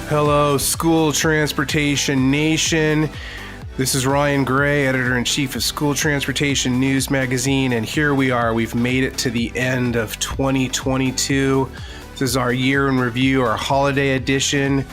Hello, School Transportation Nation. This is Ryan Gray, Editor-in-Chief of School Transportation News Magazine, and here we are. We've made it to the end of 2022. This is our year in review, our holiday edition.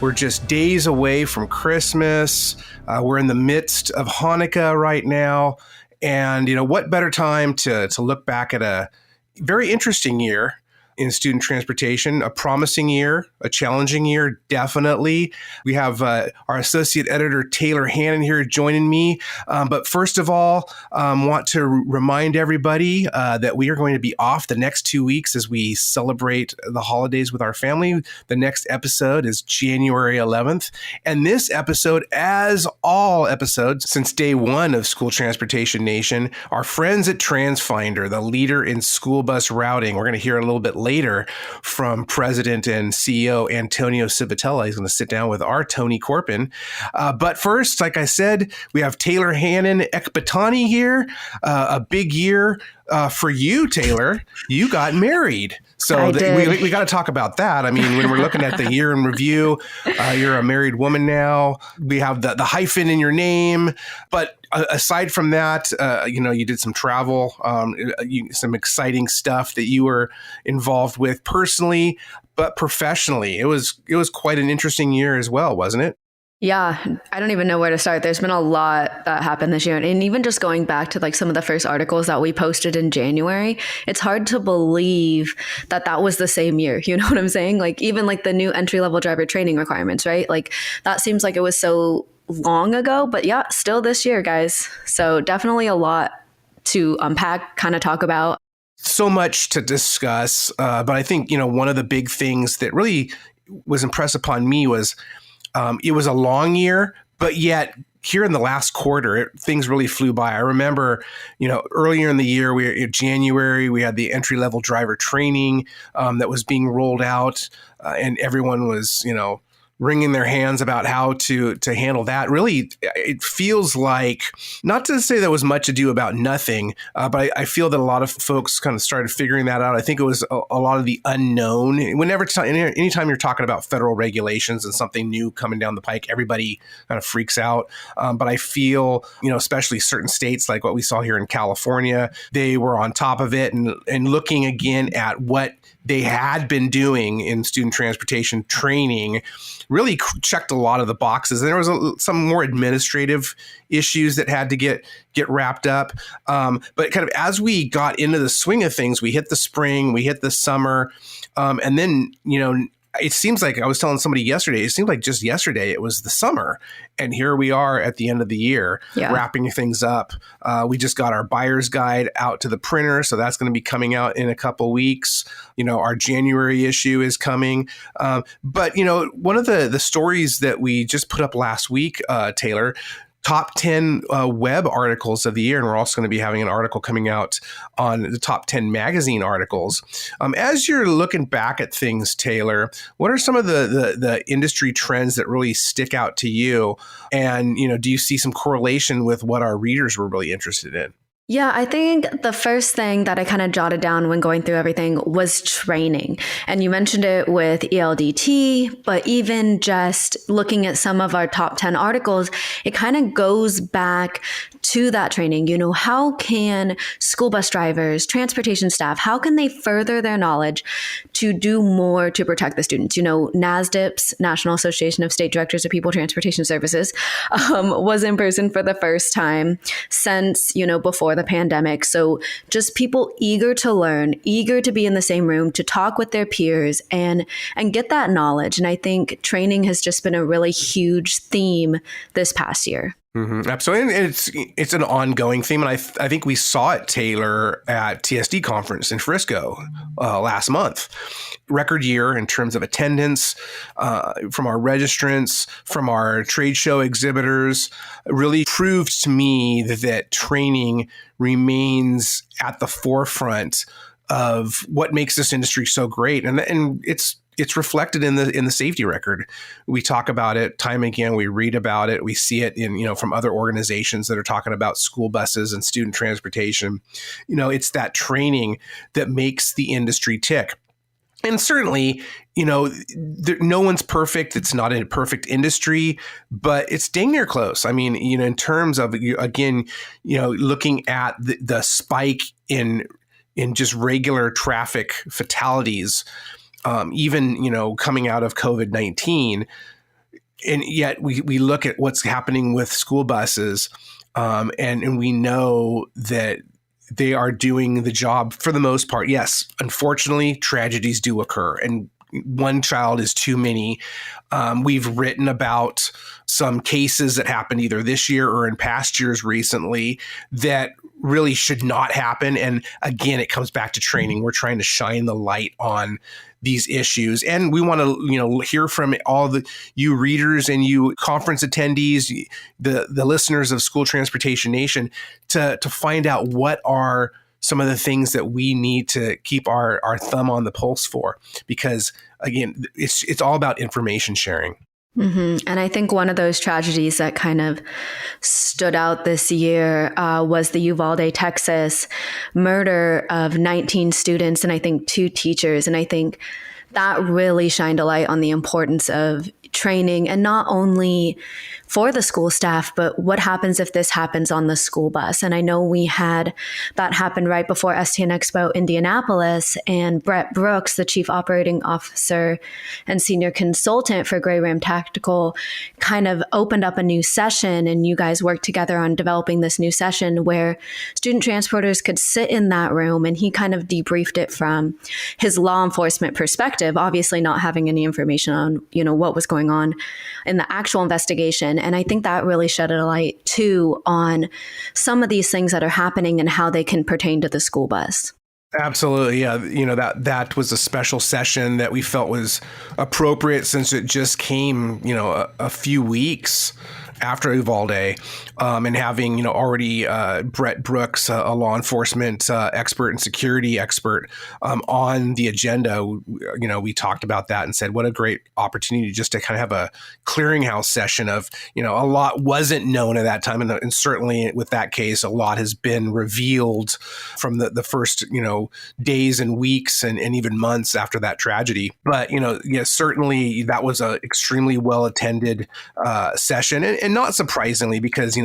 We're just days away from Christmas. We're in the midst of Hanukkah right now. And, what better time to look back at a very interesting year in student transportation, a promising year, a challenging year, definitely. We have our associate editor, Taylor Hannon, here joining me. But first of all, want to remind everybody that we are going to be off the next 2 weeks as we celebrate the holidays with our family. The next episode is January 11th. And this episode, as all episodes since day one of School Transportation Nation, our friends at Transfinder, the leader in school bus routing. We're going to hear a little bit later from President and CEO Antonio Civitella. He's going to sit down with our Tony Corpin. But first, like I said, we have Taylor Hannon Ekbatani here. A big year for you, Taylor. You got married. So we got to talk about that. I mean, when we're looking at the year in review, you're a married woman now. We have the hyphen in your name. But aside from that, you did some travel, some exciting stuff that you were involved with personally, but professionally. It was quite an interesting year as well, wasn't it? Yeah, I don't even know where to start. There's been a lot that happened this year. And even just going back to some of the first articles that we posted in January, it's hard to believe that was the same year. You know what I'm saying? Even the new entry-level driver training requirements, right? That seems like it was so long ago, but yeah, still this year, guys. So definitely a lot to unpack, kind of talk about. So much to discuss. But I think, one of the big things that really was impressed upon me was it was a long year, but yet here in the last quarter, things really flew by. I remember, earlier in the year, in January, we had the entry-level driver training that was being rolled out, and everyone was, wringing their hands about how to handle that. Really, it feels like, not to say there was much ado about nothing, but I feel that a lot of folks kind of started figuring that out. I think it was a lot of the unknown. Anytime you're talking about federal regulations and something new coming down the pike, everybody kind of freaks out. But I feel, especially certain states like what we saw here in California, they were on top of it and looking again at what they had been doing in student transportation training, really checked a lot of the boxes. And there was some more administrative issues that had to get wrapped up. But kind of as we got into the swing of things, we hit the spring, we hit the summer, and then, it seems like I was telling somebody yesterday, it seemed like just yesterday it was the summer. And here we are at the end of the year, wrapping things up. We just got our buyer's guide out to the printer. So that's going to be coming out in a couple weeks. Our January issue is coming. But, one of the stories that we just put up last week, Taylor, top 10 web articles of the year. And we're also going to be having an article coming out on the top 10 magazine articles. As you're looking back at things, Taylor, what are some of the industry trends that really stick out to you? And, do you see some correlation with what our readers were really interested in? Yeah, I think the first thing that I kind of jotted down when going through everything was training. And you mentioned it with ELDT, but even just looking at some of our top 10 articles, it kind of goes back to that training. How can school bus drivers, transportation staff, how can they further their knowledge to do more to protect the students? NASDPS, National Association of State Directors of People Transportation Services, was in person for the first time since, before the pandemic. So just people eager to learn, eager to be in the same room, to talk with their peers and get that knowledge. And I think training has just been a really huge theme this past year. Mm-hmm. Absolutely. And it's an ongoing theme. And I think we saw it, Taylor, at TSD conference in Frisco last month. Record year in terms of attendance from our registrants, from our trade show exhibitors, really proved to me that training remains at the forefront of what makes this industry so great. And it's reflected in the safety record. We talk about it time and again. We read about it. We see it in, from other organizations that are talking about school buses and student transportation. It's that training that makes the industry tick. And certainly, no one's perfect. It's not a perfect industry, but it's dang near close. I mean, in terms of, again, looking at the spike in just regular traffic fatalities, even, coming out of COVID-19. And yet we look at what's happening with school buses, and we know that they are doing the job for the most part. Yes, unfortunately, tragedies do occur, and one child is too many. We've written about some cases that happened either this year or in past years recently that really should not happen. And again, it comes back to training. We're trying to shine the light on these issues, and we want to hear from all you readers and you conference attendees, the listeners of School Transportation Nation, to find out what are some of the things that we need to keep our thumb on the pulse for, because again, it's all about information sharing. Mm-hmm. And I think one of those tragedies that kind of stood out this year was the Uvalde, Texas murder of 19 students and I think 2 teachers. And I think that really shined a light on the importance of training, and not only for the school staff, but what happens if this happens on the school bus. And I know we had that happen right before STN Expo Indianapolis, and Brett Brooks, the chief operating officer and senior consultant for Gray Ram Tactical, kind of opened up a new session, and you guys worked together on developing this new session where student transporters could sit in that room, and he kind of debriefed it from his law enforcement perspective, obviously not having any information on, what was going on in the actual investigation. And I think that really shed a light too on some of these things that are happening and how they can pertain to the school bus. Absolutely. Yeah. That was a special session that we felt was appropriate since it just came, a few weeks after Uvalde, and having, already Brett Brooks, a law enforcement expert and security expert, on the agenda. We talked about that and said, what a great opportunity just to kind of have a clearinghouse session of, a lot wasn't known at that time. And certainly with that case, a lot has been revealed from the first, days and weeks and even months after that tragedy. But, certainly that was a extremely well attended session, and not surprisingly, because,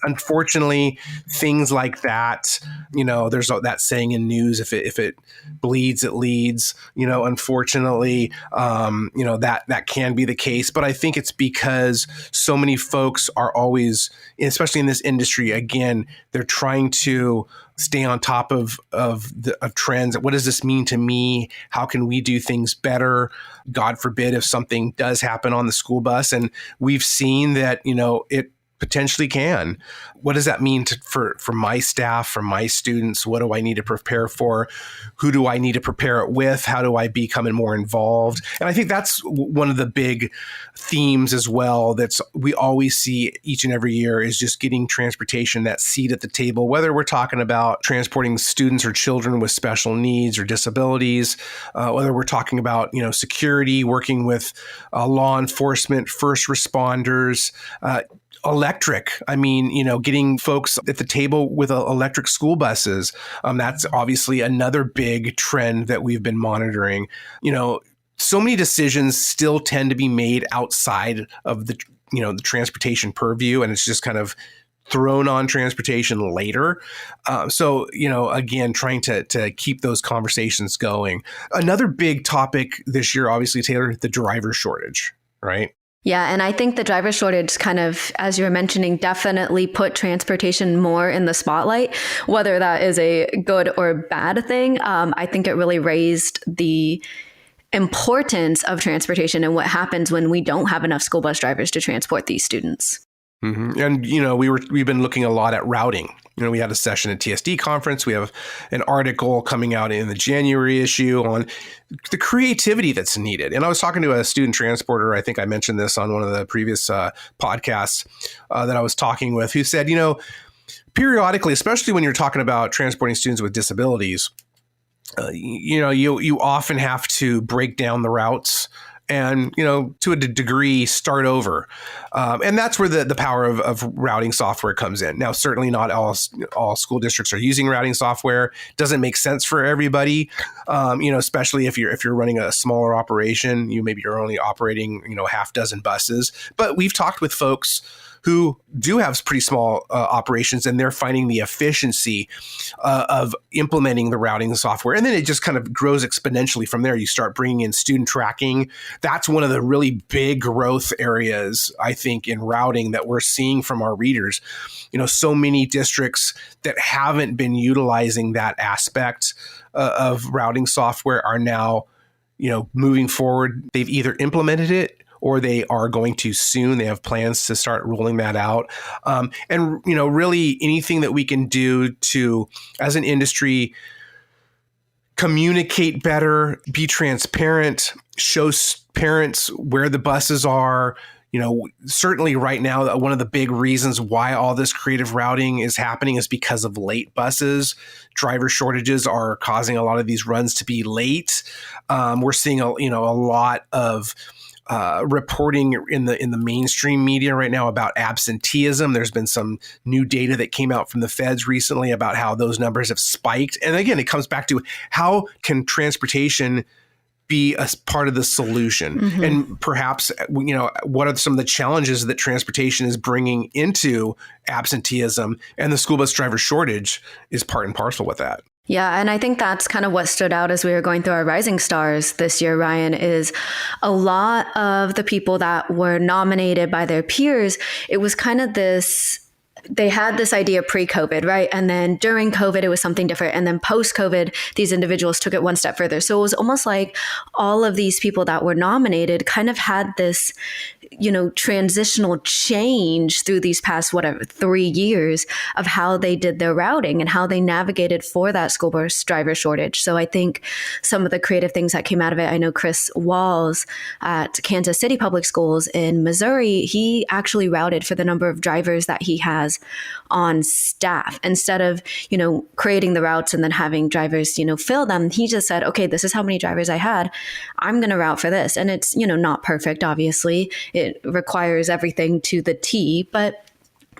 unfortunately, things like that, there's that saying in news, if it bleeds, it leads, unfortunately, that can be the case. But I think it's because so many folks are always, especially in this industry, again, they're trying to stay on top of trends. What does this mean to me? How can we do things better? God forbid if something does happen on the school bus. And we've seen that, it potentially can. What does that mean for my staff, for my students? What do I need to prepare for? Who do I need to prepare it with? How do I become more involved? And I think that's one of the big themes as well that's we always see each and every year, is just getting transportation that seat at the table, whether we're talking about transporting students or children with special needs or disabilities, whether we're talking about, security, working with law enforcement, first responders, electric. I mean, getting folks at the table with electric school buses. That's obviously another big trend that we've been monitoring. So many decisions still tend to be made outside of the transportation purview, and it's just kind of thrown on transportation later. So, again, trying to keep those conversations going. Another big topic this year, obviously, Taylor, the driver shortage, right? Yeah, and I think the driver shortage kind of, as you were mentioning, definitely put transportation more in the spotlight, whether that is a good or bad thing. I think it really raised the importance of transportation and what happens when we don't have enough school bus drivers to transport these students. Mm-hmm. And, we've been looking a lot at routing. We had a session at TSD conference. We have an article coming out in the January issue on the creativity that's needed. And I was talking to a student transporter. I think I mentioned this on one of the previous podcasts that I was talking with, who said, periodically, especially when you're talking about transporting students with disabilities, you often have to break down the routes and, to a degree, start over. And that's where the power of routing software comes in. Now, certainly not all school districts are using routing software. Doesn't make sense for everybody, especially if you're running a smaller operation. Maybe you're only operating, half dozen buses. But we've talked with folks who do have pretty small operations, and they're finding the efficiency of implementing the routing software. And then it just kind of grows exponentially from there. You start bringing in student tracking. That's one of the really big growth areas, I think, in routing that we're seeing from our readers. So many districts that haven't been utilizing that aspect of routing software are now, moving forward. They've either implemented it or they are going to soon. They have plans to start rolling that out. And, really anything that we can do to, as an industry, communicate better, be transparent, show parents where the buses are. Certainly right now, one of the big reasons why all this creative routing is happening is because of late buses. Driver shortages are causing a lot of these runs to be late. We're seeing a lot of reporting in the mainstream media right now about absenteeism. There's been some new data that came out from the feds recently about how those numbers have spiked. And again, it comes back to how can transportation be a part of the solution? Mm-hmm. And perhaps, what are some of the challenges that transportation is bringing into absenteeism, and the school bus driver shortage is part and parcel with that. Yeah, and I think that's kind of what stood out as we were going through our Rising Stars this year, Ryan, is a lot of the people that were nominated by their peers, it was kind of they had this idea pre-COVID, right? And then during COVID, it was something different. And then post-COVID, these individuals took it one step further. So it was almost like all of these people that were nominated kind of had this, transitional change through these past, 3 years of how they did their routing and how they navigated for that school bus driver shortage. So I think some of the creative things that came out of it, I know Chris Walls at Kansas City Public Schools in Missouri, he actually routed for the number of drivers that he has on staff. Instead of, creating the routes and then having drivers, fill them, he just said, okay, this is how many drivers I had. I'm going to route for this. And it's, not perfect, obviously. It requires everything to the T, but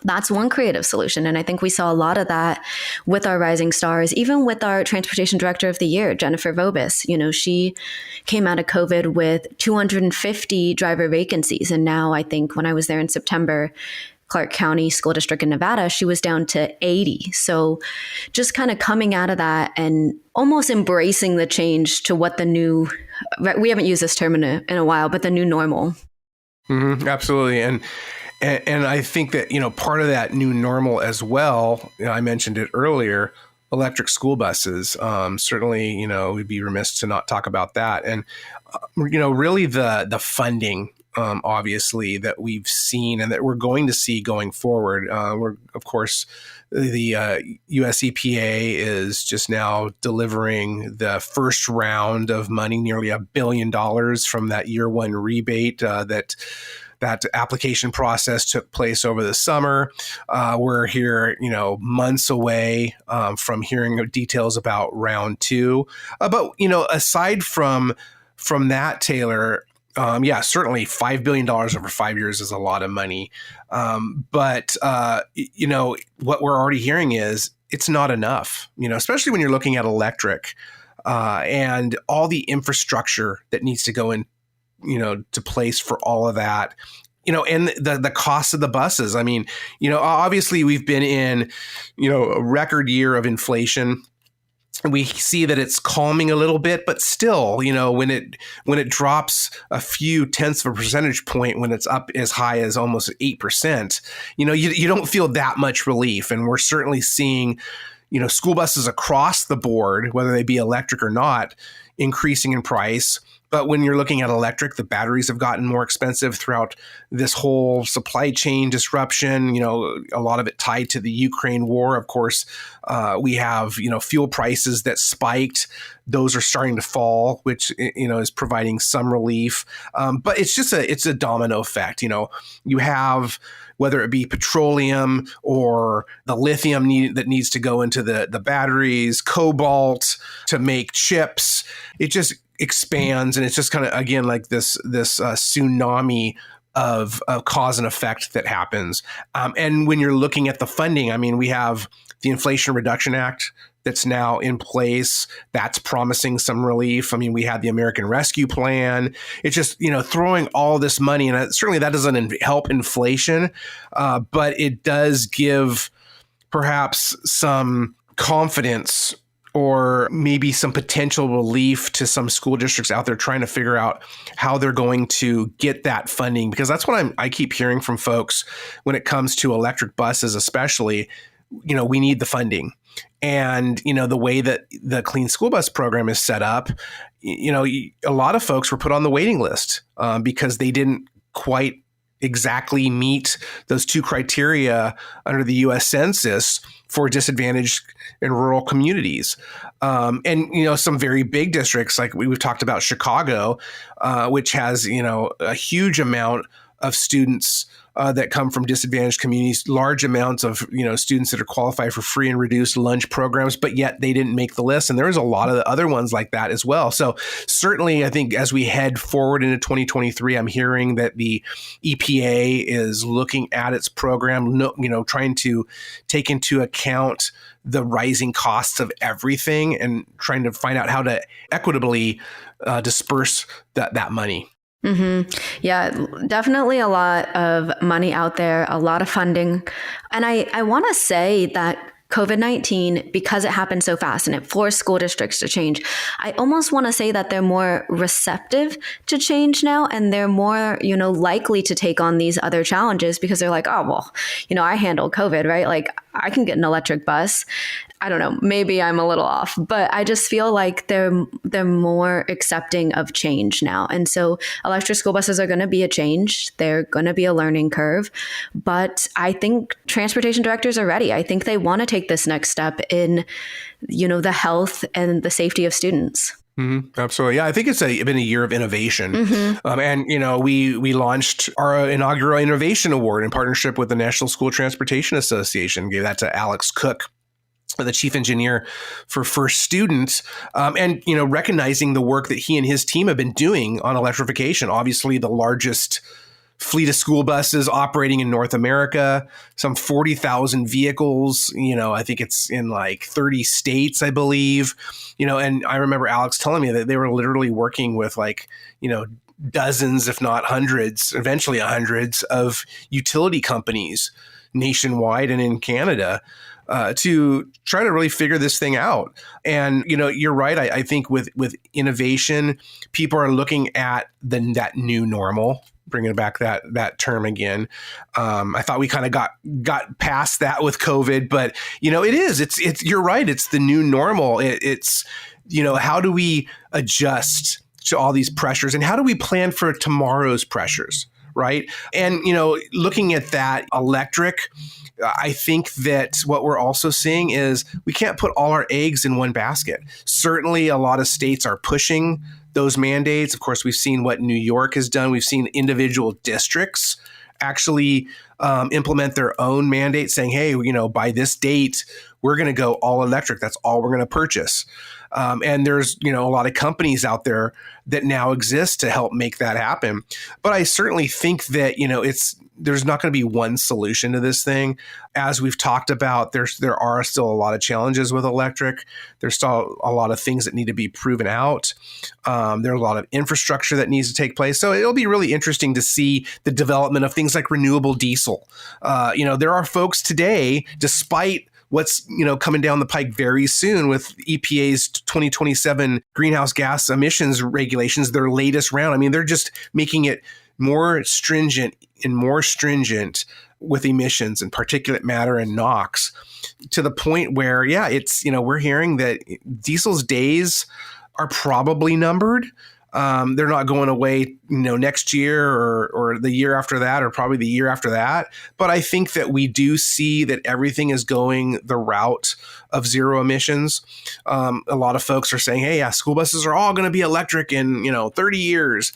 that's one creative solution. And I think we saw a lot of that with our Rising Stars, even with our Transportation Director of the Year, Jennifer Vobis. She came out of COVID with 250 driver vacancies. And now I think when I was there in September, Clark County School District in Nevada, she was down to 80. So just kind of coming out of that and almost embracing the change to what we haven't used this term in a while, but the new normal. Mm-hmm, absolutely. And I think that, part of that new normal as well, I mentioned it earlier, electric school buses. Certainly, we'd be remiss to not talk about that. And, really the funding, obviously, that we've seen and that we're going to see going forward. Of course, the US EPA is just now delivering the first round of money, nearly $1 billion from that year one rebate that application process took place over the summer. We're here, months away from hearing details about round two. But, aside from that, Taylor, certainly $5 billion over 5 years is a lot of money. But what we're already hearing is it's not enough, especially when you're looking at electric and all the infrastructure that needs to go in, to place for all of that. And the cost of the buses. I mean, obviously we've been in, a record year of inflation. We see that it's calming a little bit, but still, when it drops a few tenths of a percentage point, when it's up as high as almost 8%, you don't feel that much relief. And we're certainly seeing, school buses across the board, whether they be electric or not, increasing in price. But when you're looking at electric, the batteries have gotten more expensive throughout this whole supply chain disruption, a lot of it tied to the Ukraine war. Of course, we have, fuel prices that spiked. Those are starting to fall, which, is providing some relief. But it's a domino effect. You have, whether it be petroleum or the lithium that needs to go into the batteries, cobalt to make chips. It just expands, and it's just kind of, again, like this tsunami of cause and effect that happens. And when you're looking at the funding, I mean, we have the Inflation Reduction Act that's now in place. That's promising some relief. I mean, we had the American Rescue Plan. It's just, throwing all this money, and certainly that doesn't help inflation, but it does give perhaps some confidence or maybe some potential relief to some school districts out there trying to figure out how they're going to get that funding. Because that's what I keep hearing from folks when it comes to electric buses, especially, we need the funding. And, the way that the Clean School Bus program is set up, a lot of folks were put on the waiting list because they didn't quite exactly meet those two criteria under the U.S. Census for disadvantaged and rural communities. And, some very big districts, like we've talked about Chicago, which has, a huge amount of students that come from disadvantaged communities, large amounts of, students that are qualified for free and reduced lunch programs, but yet they didn't make the list. And there's a lot of the other ones like that as well. So certainly, I think as we head forward into 2023, I'm hearing that the EPA is looking at its program, trying to take into account the rising costs of everything and trying to find out how to equitably disperse that money. Mm-hmm. Yeah, definitely a lot of money out there, a lot of funding. And I want to say that COVID-19, because it happened so fast and it forced school districts to change, I almost want to say that they're more receptive to change now, and they're more, likely to take on these other challenges because they're like, oh, well, I handled COVID, right? Like I can get an electric bus. I don't know, maybe I'm a little off, but I just feel like they're more accepting of change now. And so electric school buses are going to be a change. They're going to be a learning curve. But I think transportation directors are ready. I think they want to take this next step in, the health and the safety of students. Mm-hmm. Absolutely. Yeah, I think it's been a year of innovation. Mm-hmm. And, we launched our inaugural Innovation Award in partnership with the National School Transportation Association, gave that to Alex Cook, the chief engineer for First Student, and, recognizing the work that he and his team have been doing on electrification. Obviously, the largest fleet of school buses operating in North America, some 40,000 vehicles, I think it's in like 30 states, I believe, and I remember Alex telling me that they were literally working with dozens, if not hundreds, eventually hundreds of utility companies nationwide and in Canada to try to really figure this thing out. And, you're right. I think with innovation, people are looking at that new normal, bringing back that term again. I thought we kind of got past that with COVID, but, it's you're right. It's the new normal. It's how do we adjust to all these pressures, and how do we plan for tomorrow's pressures? Right. And, looking at that electric, I think that what we're also seeing is we can't put all our eggs in one basket. Certainly, a lot of states are pushing those mandates. Of course, we've seen what New York has done. We've seen individual districts actually implement their own mandate saying, hey, by this date, we're going to go all electric. That's all we're going to purchase. And there's, a lot of companies out there that now exist to help make that happen. But I certainly think that, there's not going to be one solution to this thing. As we've talked about, there are still a lot of challenges with electric. There's still a lot of things that need to be proven out. There's a lot of infrastructure that needs to take place. So it'll be really interesting to see the development of things like renewable diesel. There are folks today, despite what's coming down the pike very soon with EPA's 2027 greenhouse gas emissions regulations, their latest round. I mean, they're just making it more stringent with emissions and particulate matter and NOx, to the point where, it's, we're hearing that diesel's days are probably numbered. They're not going away, next year or the year after that, or probably the year after that. But I think that we do see that everything is going the route of zero emissions. A lot of folks are saying, hey, school buses are all going to be electric in, 30 years.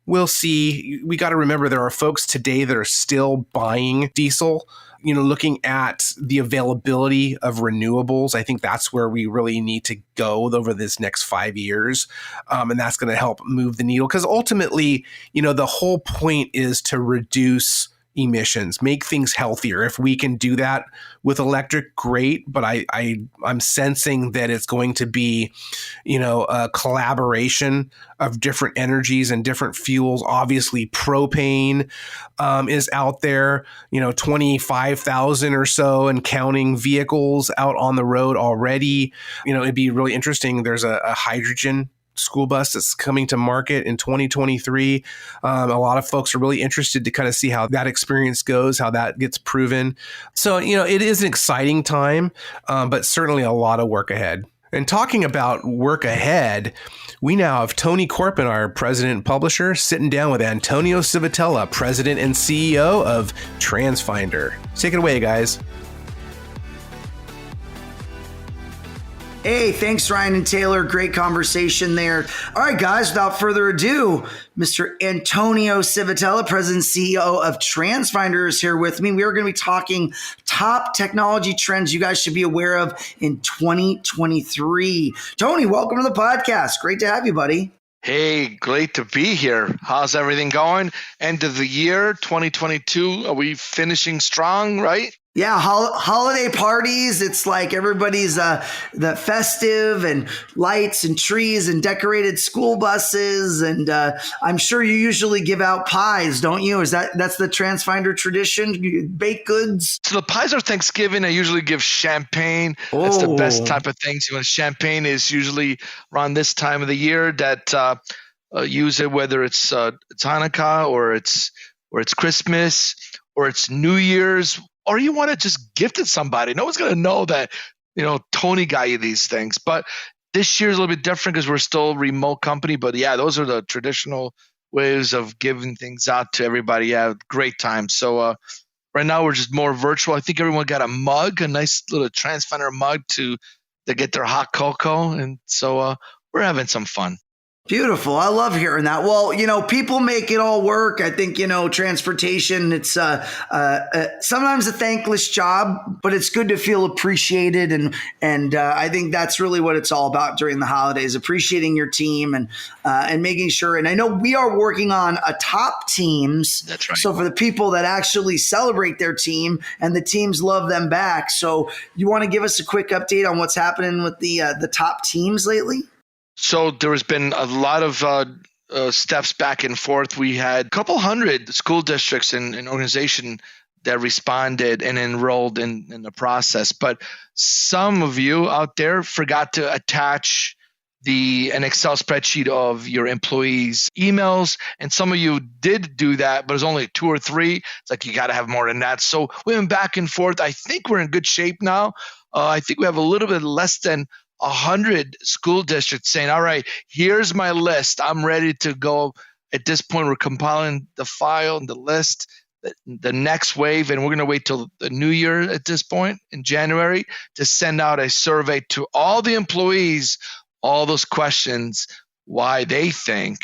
We'll see. We got to remember there are folks today that are still buying diesel. looking at the availability of renewables, I think that's where we really need to go over this next 5 years. And that's going to help move the needle, because ultimately, the whole point is to reduce emissions, make things healthier. If we can do that with electric, great. But I'm sensing that it's going to be, a collaboration of different energies and different fuels. Obviously, propane is out there, 25,000 or so and counting vehicles out on the road already. It'd be really interesting. There's a hydrogen school bus that's coming to market in 2023. A lot of folks are really interested to kind of see how that experience goes, how that gets proven. So, it is an exciting time, but certainly a lot of work ahead. And talking about work ahead, we now have Tony Corpin, our president and publisher, sitting down with Antonio Civitella, president and CEO of Transfinder. Take it away, guys. Hey, thanks, Ryan and Taylor. Great conversation there. All right, guys, without further ado, Mr. Antonio Civitella, President and CEO of Transfinder, is here with me. We are going to be talking top technology trends you guys should be aware of in 2023. Tony, welcome to the podcast. Great to have you, buddy. Hey, great to be here. How's everything going? End of the year, 2022. Are we finishing strong, right? Yeah, holiday parties. It's like everybody's the festive and lights and trees and decorated school buses. And I'm sure you usually give out pies, don't you? That's the Transfinder tradition? Baked goods? So the pies are Thanksgiving. I usually give champagne. That's the best type of things. Champagne is usually around this time of the year that use it, whether it's Hanukkah or it's Christmas or it's New Year's. Or you want to just gift it to somebody. No one's going to know that, Tony got you these things. But this year's a little bit different because we're still a remote company. But yeah, those are the traditional ways of giving things out to everybody. Yeah, great time. So right now we're just more virtual. I think everyone got a mug, a nice little Transfinder mug to get their hot cocoa. And so we're having some fun. Beautiful. I love hearing that. Well, people make it all work. I think, transportation, it's sometimes a thankless job, but it's good to feel appreciated. And I think that's really what it's all about during the holidays, appreciating your team and making sure. And I know we are working on a top teams. That's right. So for the people that actually celebrate their team and the teams love them back. So you want to give us a quick update on what's happening with the top teams lately? So there has been a lot of steps back and forth. We had a couple hundred school districts and organizations that responded and enrolled in the process. But some of you out there forgot to attach an Excel spreadsheet of your employees' emails. And some of you did do that, but it was only 2 or 3. It's like you got to have more than that. So we went back and forth. I think we're in good shape now. I think we have a little bit less than 100 school districts saying, all right, here's my list. I'm ready to go. At this point, we're compiling the file and the list, the next wave, and we're going to wait till the new year at this point in January to send out a survey to all the employees, all those questions, why they think,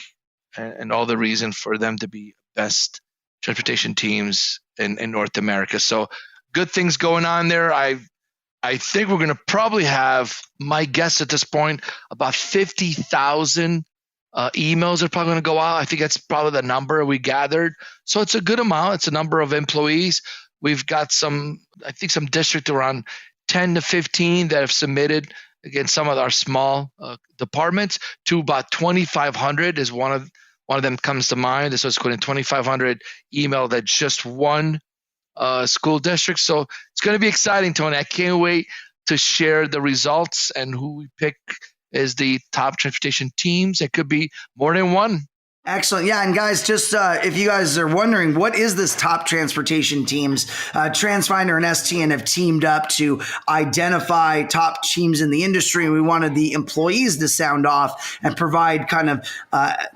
and all the reason for them to be best transportation teams in North America. So good things going on there. I think we're going to probably have, my guess at this point, about 50,000 emails are probably going to go out. I think that's probably the number we gathered. So it's a good amount. It's a number of employees. We've got some district around 10 to 15 that have submitted. Again, some of our small departments to about 2,500 is one of them comes to mind. So it's going to 2,500 email that just one school district. So it's going to be exciting, Tony. I can't wait to share the results and who we pick as the top transportation teams. It could be more than one. Excellent. Yeah. And guys, just if you guys are wondering, what is this top transportation teams? Transfinder and STN have teamed up to identify top teams in the industry. We wanted the employees to sound off and provide kind of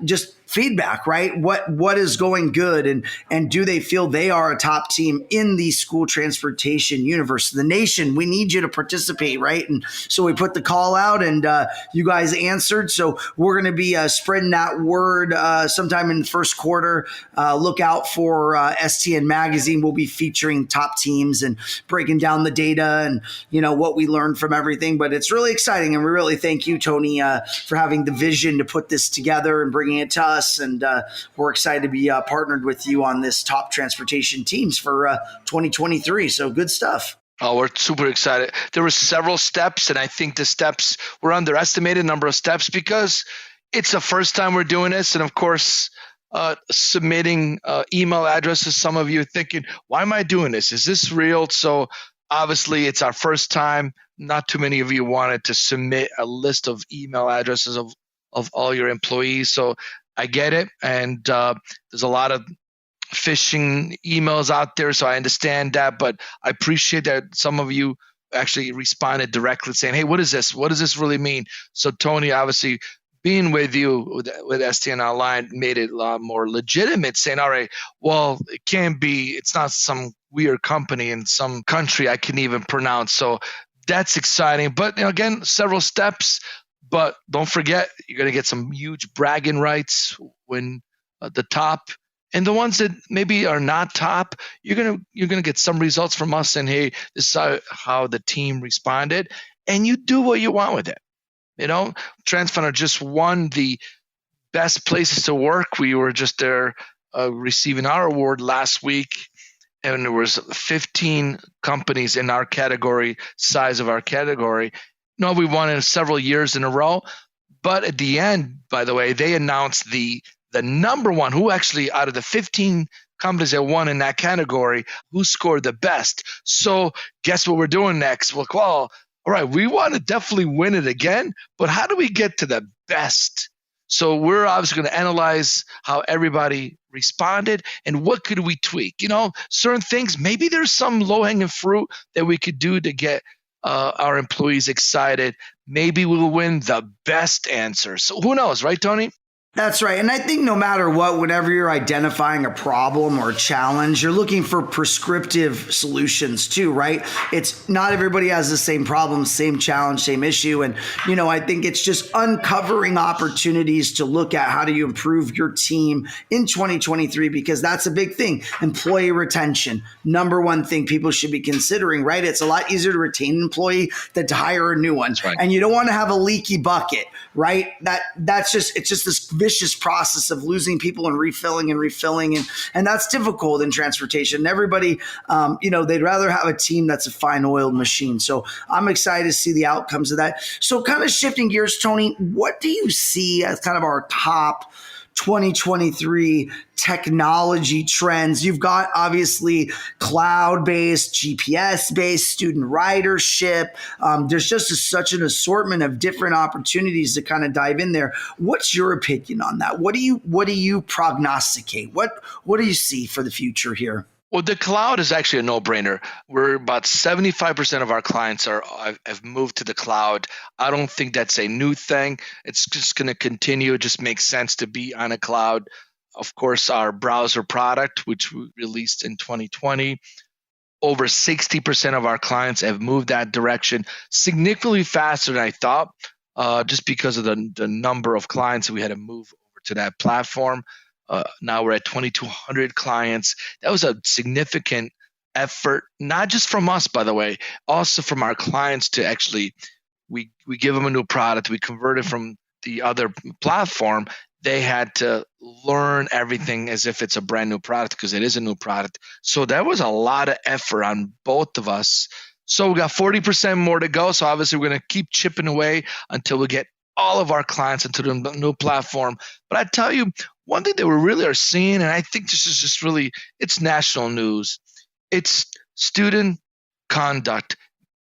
just feedback, right? What is going good, and do they feel they are a top team in the school transportation universe? The nation, we need you to participate, right? And so we put the call out, and you guys answered. So we're going to be spreading that word sometime in the first quarter. Look out for STN Magazine. We'll be featuring top teams and breaking down the data and what we learned from everything. But it's really exciting, and we really thank you, Tony, for having the vision to put this together and bringing it to us. And we're excited to be partnered with you on this top transportation teams for 2023. So good stuff. Oh, we're super excited. There were several steps, and I think the steps were underestimated, number of steps, because it's the first time we're doing this. And of course, submitting email addresses. Some of you are thinking, why am I doing this? Is this real? So obviously it's our first time. Not too many of you wanted to submit a list of email addresses of all your employees. So I get it. And there's a lot of phishing emails out there. So I understand that, but I appreciate that some of you actually responded directly saying, hey, what is this? What does this really mean? So Tony, obviously being with you with STN Online made it a lot more legitimate, saying, all right, well, it's not some weird company in some country I can even pronounce. So that's exciting. But again, several steps, but don't forget, you're going to get some huge bragging rights when the top and the ones that maybe are not top, you're gonna get some results from us saying, hey, this is how the team responded, and you do what you want with it. Transfinder just won the best places to work. We were just there receiving our award last week, and there was 15 companies in our category, size of our category. No, we won it several years in a row, but at the end, by the way, they announced the number one, who actually out of the 15 companies that won in that category, who scored the best. So guess what we're doing next? Well, all right, we want to definitely win it again, but how do we get to the best? So we're obviously going to analyze how everybody responded and what could we tweak. Certain things, maybe there's some low-hanging fruit that we could do to get our employees excited. Maybe we'll win the best answer. So who knows, right, Tony? That's right. And I think no matter what, whenever you're identifying a problem or a challenge, you're looking for prescriptive solutions too, right? It's not everybody has the same problem, same challenge, same issue. And, I think it's just uncovering opportunities to look at how do you improve your team in 2023, because that's a big thing. Employee retention, number one thing people should be considering, right? It's a lot easier to retain an employee than to hire a new one. That's right. And you don't want to have a leaky bucket, right? It's just this vicious process of losing people and refilling. And that's difficult in transportation. Everybody, they'd rather have a team that's a fine oiled machine. So I'm excited to see the outcomes of that. So kind of shifting gears, Tony, what do you see as kind of our top 2023 technology trends? You've got obviously cloud-based, GPS-based student ridership. There's just such an assortment of different opportunities to kind of dive in there. What's your opinion on that? What do you prognosticate? What do you see for the future here? Well, the cloud is actually a no-brainer. We're about 75% of our clients have moved to the cloud. I don't think that's a new thing. It's just going to continue. It just makes sense to be on a cloud. Of course, our browser product, which we released in 2020, over 60% of our clients have moved that direction significantly faster than I thought, just because of the number of clients that we had to move over to that platform. Now we're at 2,200 clients. That was a significant effort, not just from us, by the way, also from our clients to actually, we give them a new product. We convert it from the other platform. They had to learn everything as if it's a brand new product, because it is a new product. So that was a lot of effort on both of us. So we got 40% more to go. So obviously we're going to keep chipping away until we get all of our clients into the new platform. But I tell you, one thing that we really are seeing, and I think this is just really, it's national news. It's student conduct.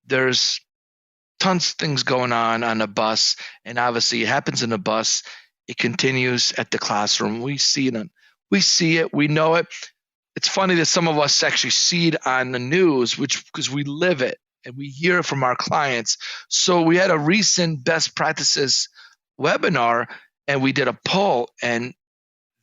There's tons of things going on a bus, and obviously it happens in a bus. It continues at the classroom. We see it, we know it. It's funny that some of us actually see it on the news, because we live it and we hear it from our clients. So we had a recent best practices webinar, and we did a poll, and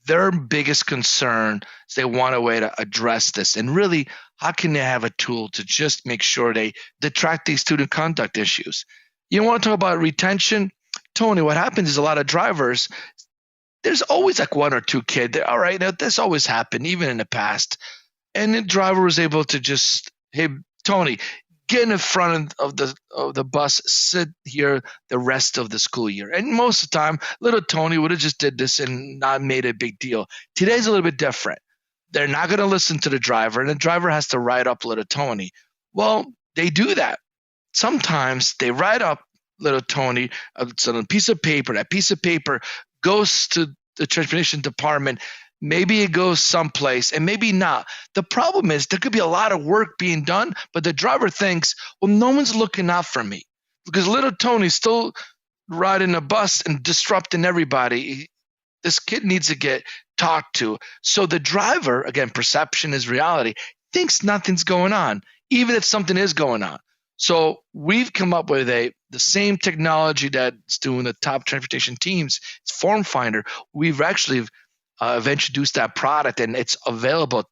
their biggest concern is they want a way to address this. And really, how can they have a tool to just make sure they detract these student conduct issues? You want to talk about retention? Tony, what happens is a lot of drivers, there's always like one or two kids. All right, now this always happened, even in the past. And the driver was able to just, hey, Tony, get in the front of the bus, sit here the rest of the school year. And most of the time, little Tony would have just did this and not made a big deal. Today's a little bit different. They're not going to listen to the driver, and the driver has to write up little Tony. Well, they do that. Sometimes they write up little Tony. It's on a piece of paper. That piece of paper goes to the transportation department. Maybe it goes someplace and maybe not. The problem is there could be a lot of work being done, but the driver thinks, well, no one's looking out for me because little Tony's still riding a bus and disrupting everybody. This kid needs to get talked to. So the driver, again, perception is reality, thinks nothing's going on, even if something is going on. So we've come up with the same technology that's doing the top transportation teams. It's Form Finder. We've actually have introduced that product, and it's available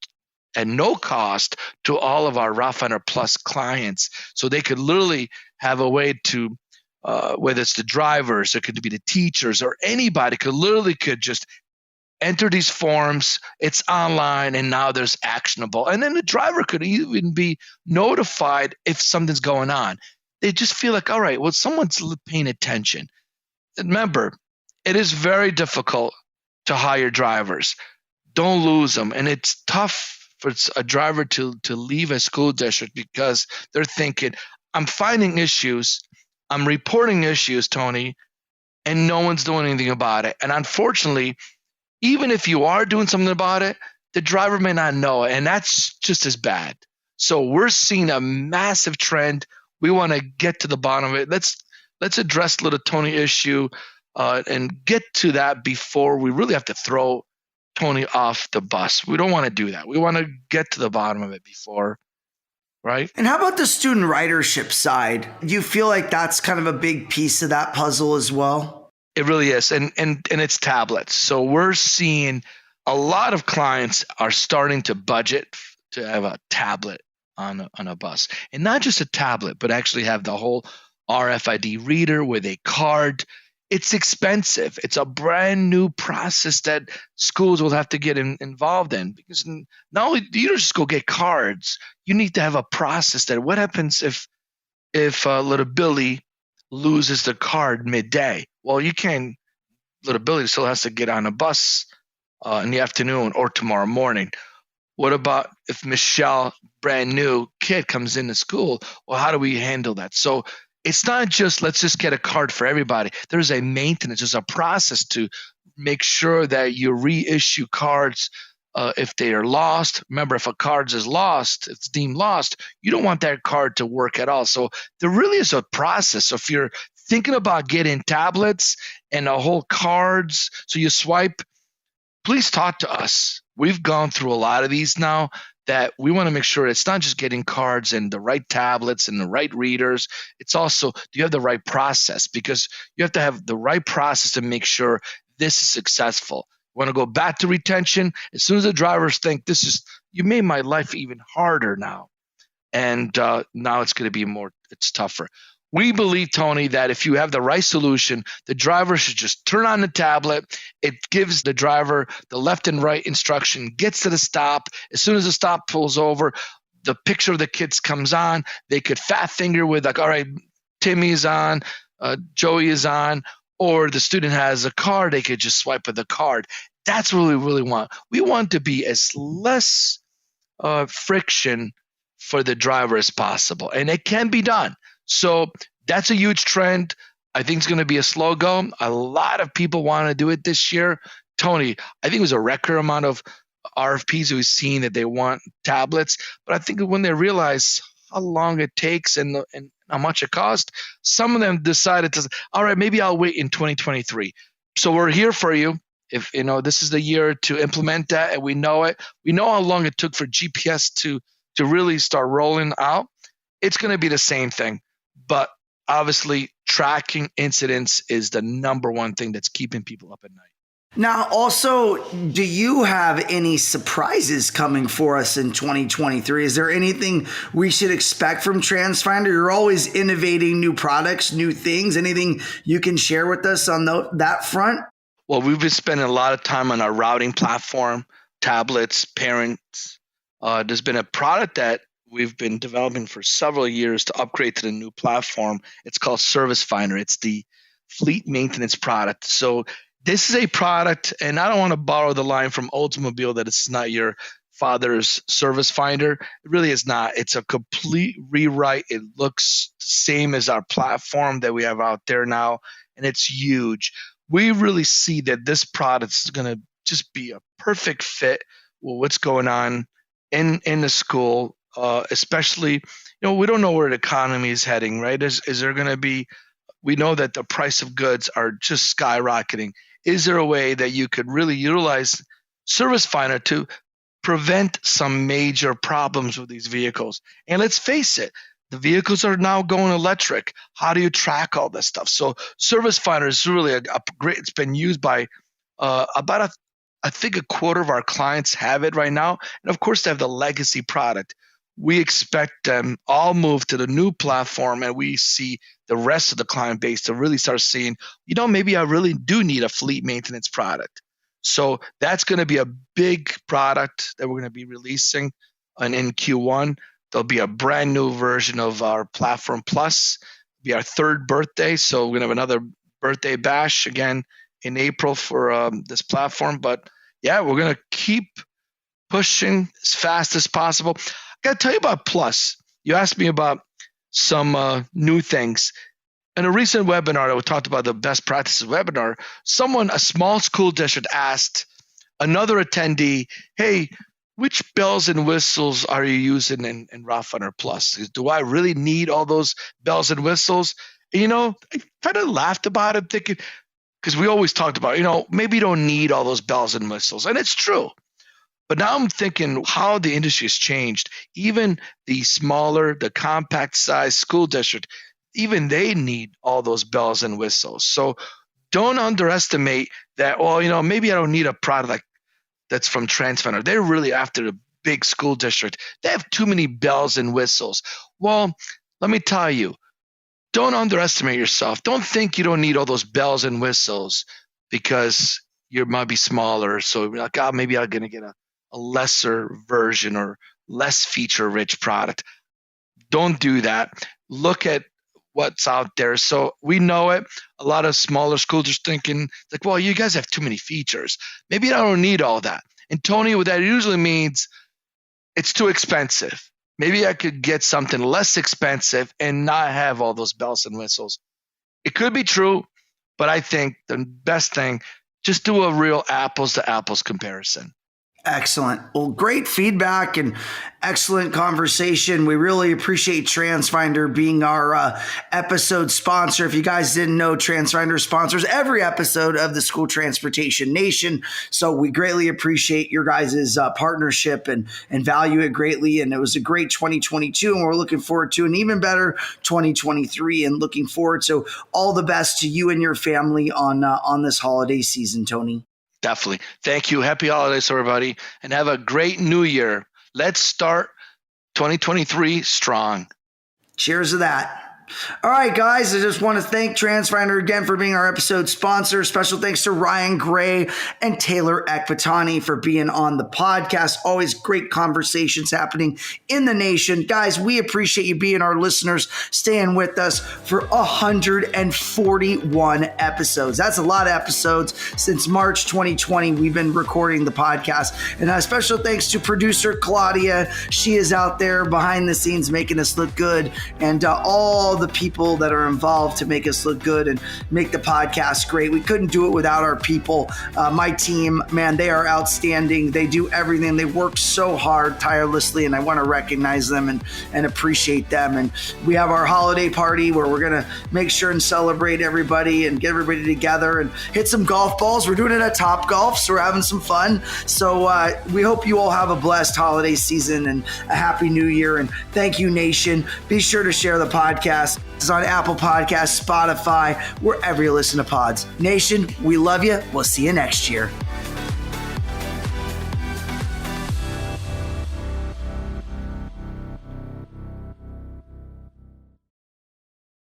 at no cost to all of our Route Finder Plus clients. So they could literally have a way to, whether it's the drivers, it could be the teachers, or anybody could just enter these forms. It's online, and now there's actionable. And then the driver could even be notified if something's going on. They just feel like, all right, well, someone's paying attention. Remember, it is very difficult to hire drivers. Don't lose them. And it's tough for a driver to leave a school district because they're thinking, I'm finding issues, I'm reporting issues, Tony, and no one's doing anything about it. And unfortunately, even if you are doing something about it, the driver may not know it, and that's just as bad. So we're seeing a massive trend. We want to get to the bottom of it. Let's address the little Tony issue and get to that before we really have to throw Tony off the bus. We don't want to do that. We want to get to the bottom of it before, right? And how about the student ridership side? Do you feel like that's kind of a big piece of that puzzle as well? It really is. And it's tablets. So we're seeing a lot of clients are starting to budget to have a tablet on a bus. And not just a tablet, but actually have the whole RFID reader with a card. It's expensive. It's a brand new process that schools will have to get involved in, because not only do you just go get cards, you need to have a process that what happens if little Billy loses the card midday? Well, you can't. Little Billy still has to get on a bus in the afternoon or tomorrow morning. What about if Michelle, brand new kid, comes into school? Well, how do we handle that? So it's not just let's just get a card for everybody. There's a maintenance, there's a process to make sure that you reissue cards if they are lost. Remember, if a card is lost, it's deemed lost, you don't want that card to work at all. So there really is a process. So if you're thinking about getting tablets and a whole cards, so you swipe, please talk to us. We've gone through a lot of these now that we want to make sure it's not just getting cards and the right tablets and the right readers. It's also, do you have the right process? Because you have to have the right process to make sure this is successful. You want to go back to retention. As soon as the drivers think you made my life even harder now. And now it's going to be it's tougher. We believe, Tony, that if you have the right solution, the driver should just turn on the tablet. It gives the driver the left and right instruction, gets to the stop. As soon as the stop pulls over, the picture of the kids comes on. They could fat finger with like, all right, Timmy is on, Joey is on, or the student has a card, they could just swipe with the card. That's what we really want. We want to be as less friction for the driver as possible, and it can be done. So that's a huge trend. I think it's going to be a slow go. A lot of people want to do it this year. Tony, I think it was a record amount of RFPs we've seen that they want tablets. But I think when they realize how long it takes and how much it costs, some of them decided to, all right, maybe I'll wait in 2023. So we're here for you. If this is the year to implement that, and we know it. We know how long it took for GPS to really start rolling out. It's going to be the same thing. But obviously, tracking incidents is the number one thing that's keeping people up at night. Now, also, do you have any surprises coming for us in 2023? Is there anything we should expect from Transfinder? You're always innovating new products, new things. Anything you can share with us on that front? Well, we've been spending a lot of time on our routing platform, tablets, parents. There's been a product that we've been developing for several years to upgrade to the new platform. It's called Service Finder. It's the fleet maintenance product. So this is a product, and I don't want to borrow the line from Oldsmobile that it's not your father's service finder. It really is not. It's a complete rewrite. It looks the same as our platform that we have out there now, and it's huge. We really see that this product is going to just be a perfect fit with what's going on in the school, especially, we don't know where the economy is heading, right? Is there going to be, we know that the price of goods are just skyrocketing. Is there a way that you could really utilize Service Finder to prevent some major problems with these vehicles? And let's face it, the vehicles are now going electric. How do you track all this stuff? So Service Finder is really a great, it's been used by I think a quarter of our clients have it right now. And of course, they have the legacy product. We expect them all move to the new platform, and we see the rest of the client base to really start seeing, maybe I really do need a fleet maintenance product. So that's going to be a big product that we're going to be releasing in Q1. There'll be a brand new version of our Platform Plus. It'll be our third birthday, so we're going to have another birthday bash again in April for this platform. But yeah, we're going to keep pushing as fast as possible. I got to tell you about Plus. You asked me about some new things. In a recent webinar that we talked about the best practices webinar, a small school district asked another attendee, hey, which bells and whistles are you using in RouteFinder Plus? Do I really need all those bells and whistles? And, I kind of laughed about it, thinking, because we always talked about, maybe you don't need all those bells and whistles. And it's true. But now I'm thinking how the industry has changed. Even the smaller, the compact size school district, even they need all those bells and whistles. So don't underestimate that, maybe I don't need a product that's from Transfinder. They're really after the big school district. They have too many bells and whistles. Well, let me tell you, don't underestimate yourself. Don't think you don't need all those bells and whistles because you might be smaller. So you're like, maybe I'm going to get a lesser version or less feature-rich product. Don't do that. Look at what's out there. So we know it. A lot of smaller schools are thinking, like, well, you guys have too many features. Maybe I don't need all that. And Tony, what that usually means, it's too expensive. Maybe I could get something less expensive and not have all those bells and whistles. It could be true, but I think the best thing, just do a real apples to apples comparison. Excellent. Well, great feedback and excellent conversation. We really appreciate Transfinder being our episode sponsor. If you guys didn't know, Transfinder sponsors every episode of the School Transportation Nation. So we greatly appreciate your guys' partnership and value it greatly. And it was a great 2022, and we're looking forward to an even better 2023 and looking forward. So all the best to you and your family on this holiday season, Tony. Definitely. Thank you. Happy holidays, everybody, and have a great new year. Let's start 2023 strong. Cheers to that. All right, guys, I just want to thank Transfinder again for being our episode sponsor. Special thanks to Ryan Gray and Taylor Ekpatani for being on the podcast. Always great conversations happening in the nation. Guys, we appreciate you being our listeners, staying with us for 141 episodes. That's a lot of episodes. Since March 2020, we've been recording the podcast. And a special thanks to producer Claudia. She is out there behind the scenes making us look good. And all the people that are involved to make us look good and make the podcast great. We couldn't do it without our people. My team, man, they are outstanding. They do everything. They work so hard, tirelessly, and I want to recognize them and appreciate them. And we have our holiday party where we're going to make sure and celebrate everybody and get everybody together and hit some golf balls. We're doing it at Top Golf, so we're having some fun. So we hope you all have a blessed holiday season and a happy new year. And thank you, Nation. Be sure to share the podcast Podcast. It's on Apple Podcasts, Spotify, wherever you listen to pods. Nation, we love you. We'll see you next year.